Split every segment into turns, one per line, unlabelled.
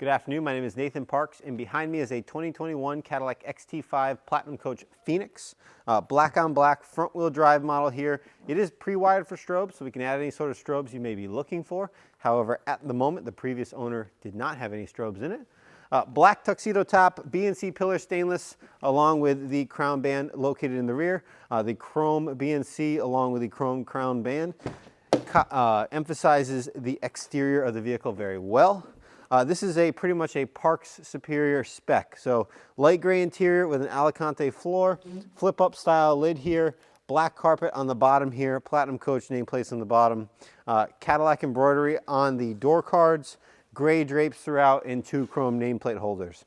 Good afternoon, my name is Nathan Parks, and behind me is a 2021 Cadillac XT5 Platinum Coach Phoenix. Black on black, front wheel drive model here. It is pre-wired for strobes, so we can add any sort of strobes you may be looking for. However, at the moment, the previous owner did not have any strobes in it. Black tuxedo top, BNC pillar stainless, along with the crown band located in the rear. The chrome BNC along with the chrome crown band emphasizes the exterior of the vehicle very well. This is pretty much a Parks Superior spec. So light gray interior with an Alicante floor, flip up style lid here, black carpet on the bottom here, Platinum Coach nameplates on the bottom, Cadillac embroidery on the door cards, gray drapes throughout, and 2 chrome nameplate holders.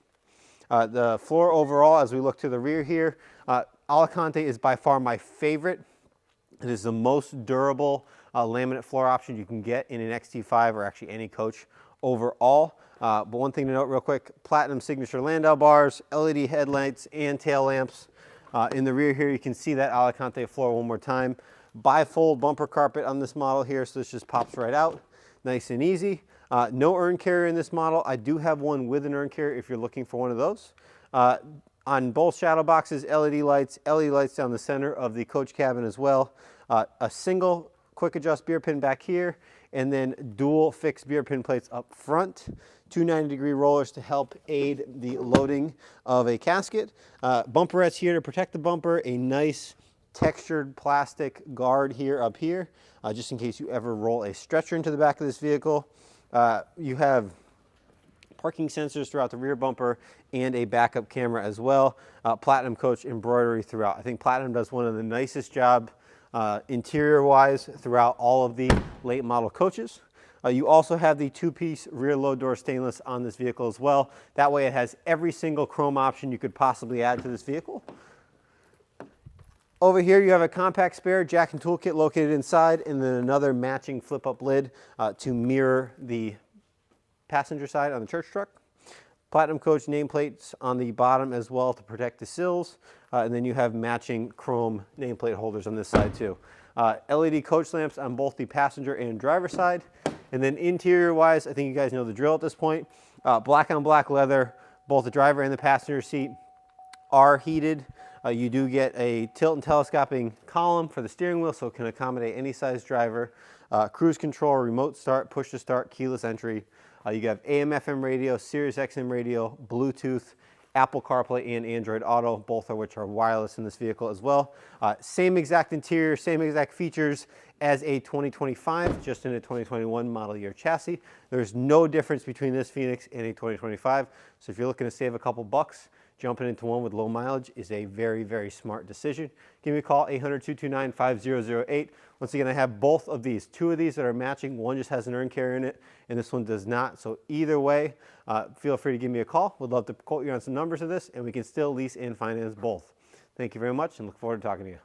The floor overall, as we look to the rear here, Alicante is by far my favorite. It is the most durable laminate floor option you can get in an XT5 or actually any coach overall. But one thing to note real quick, platinum signature Landau bars, LED headlights, and tail lamps. In the rear here, you can see that Alicante floor one more time. Bifold bumper carpet on this model here, so this just pops right out. Nice and easy. No urn carrier in this model. I do have one with an urn carrier if you're looking for one of those. On both shadow boxes, LED lights down the center of the coach cabin as well. A single quick adjust beer pin back here, and then dual fixed beer pin plates up front. 2 90-degree rollers to help aid the loading of a casket. Bumperettes here to protect the bumper. A nice textured plastic guard here up here, just in case you ever roll a stretcher into the back of this vehicle. You have parking sensors throughout the rear bumper and a backup camera as well. Platinum Coach embroidery throughout. I think Platinum does one of the nicest job interior-wise throughout all of the late model coaches. You also have the 2-piece rear load door stainless on this vehicle as well. That way it has every single chrome option you could possibly add to this vehicle. Over here you have a compact spare jack and toolkit located inside, and then another matching flip-up lid to mirror the passenger side on the church truck. Platinum Coach nameplates on the bottom as well to protect the sills, and then you have matching chrome nameplate holders on this side too. LED coach lamps on both the passenger and driver side, and then interior wise, I think you guys know the drill at this point. Black on black leather, both the driver and the passenger seat are heated. You do get a tilt and telescoping column for the steering wheel, so it can accommodate any size driver. Cruise control, remote start, push to start, keyless entry. You have AM, FM radio, Sirius XM radio, Bluetooth, Apple CarPlay, and Android Auto, both of which are wireless in this vehicle as well. Same exact interior, same exact features as a 2025, just in a 2021 model year chassis. There's no difference between this Phoenix and a 2025. So if you're looking to save a couple bucks, jumping into one with low mileage is a very, very smart decision. Give me a call, 800-229-5008. Once again, I have both of these. 2 of these that are matching. One just has an urn carrier in it, and this one does not. So either way, feel free to give me a call. Would love to quote you on some numbers of this, and we can still lease and finance both. Thank you very much, and look forward to talking to you.